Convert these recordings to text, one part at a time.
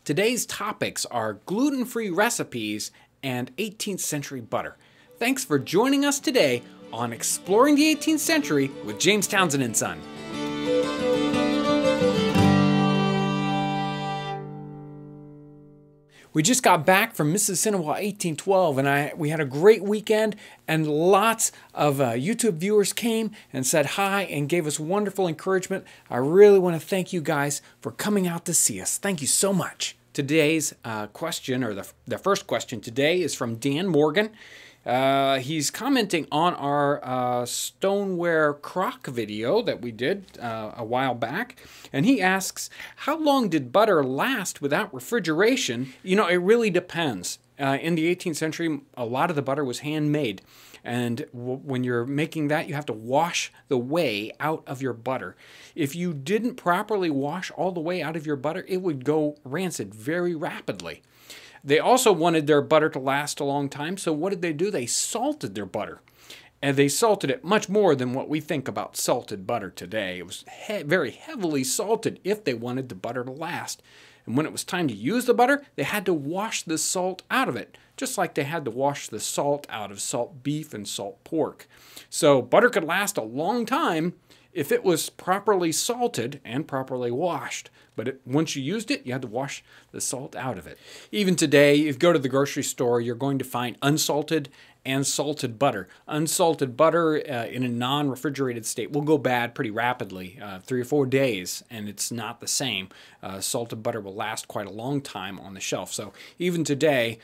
Today's topics are gluten-free recipes and 18th century butter. Thanks for joining us today on Exploring the 18th Century with James Townsend & Son. We just got back from Mississinawa 1812, and we had a great weekend, and lots of YouTube viewers came and said hi and gave us wonderful encouragement. I really want to thank you guys for coming out to see us. Thank you so much. Today's question, or the first question today, is from Dan Morgan. He's commenting on our stoneware crock video that we did a while back, and he asks, how long did butter last without refrigeration? You know, it really depends. In the 18th century, a lot of the butter was handmade, and when you're making that, you have to wash the whey out of your butter. If you didn't properly wash all the whey out of your butter, it would go rancid very rapidly. They also wanted their butter to last a long time, so what did they do? They salted their butter. And they salted it much more than what we think about salted butter today. It was very heavily salted if they wanted the butter to last. And when it was time to use the butter, they had to wash the salt out of it, just like they had to wash the salt out of salt beef and salt pork. So butter could last a long time if it was properly salted and properly washed. But once you used it, you had to wash the salt out of it. Even today, if you go to the grocery store, you're going to find unsalted and salted butter. Unsalted butter in a non-refrigerated state will go bad pretty rapidly, 3 or 4 days, and it's not the same. Salted butter will last quite a long time on the shelf. So even today,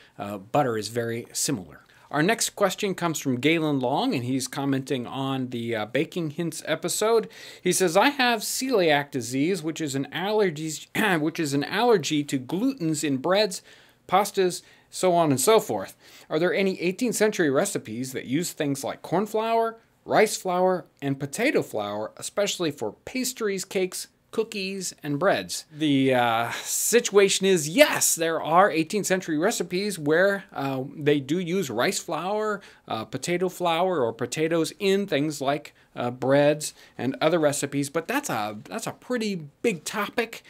butter is very similar. Our next question comes from Galen Long, and he's commenting on the Baking Hints episode. He says, I have celiac disease, which is an allergy to glutens in breads, pastas, so on and so forth. Are there any 18th century recipes that use things like corn flour, rice flour, and potato flour, especially for pastries, cakes, cookies, and breads? The situation is yes, there are 18th century recipes where they do use rice flour, potato flour, or potatoes in things like breads and other recipes, but that's a pretty big topic.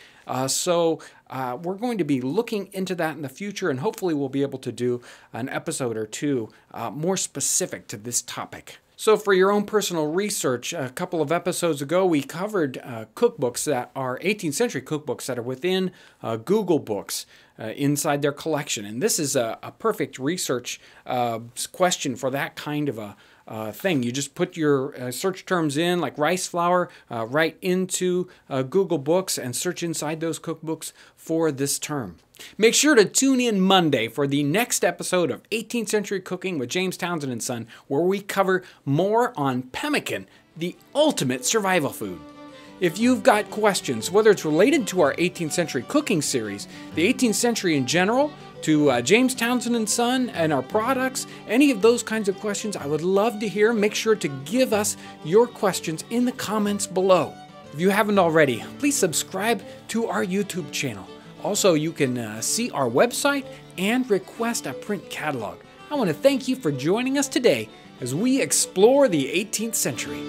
So we're going to be looking into that in the future, and hopefully we'll be able to do an episode or two more specific to this topic. So for your own personal research, a couple of episodes ago, we covered cookbooks that are 18th century cookbooks that are within Google Books inside their collection. And this is a perfect research question for that kind of a thing. You just put your search terms in, like rice flour, right into Google Books and search inside those cookbooks for this term. Make sure to tune in Monday for the next episode of 18th Century Cooking with James Townsend & Son, where we cover more on pemmican, the ultimate survival food. If you've got questions, whether it's related to our 18th century cooking series, the 18th century in general, to James Townsend & Son and our products, any of those kinds of questions, I would love to hear. Make sure to give us your questions in the comments below. If you haven't already, please subscribe to our YouTube channel. Also, you can see our website and request a print catalog. I want to thank you for joining us today as we explore the 18th century.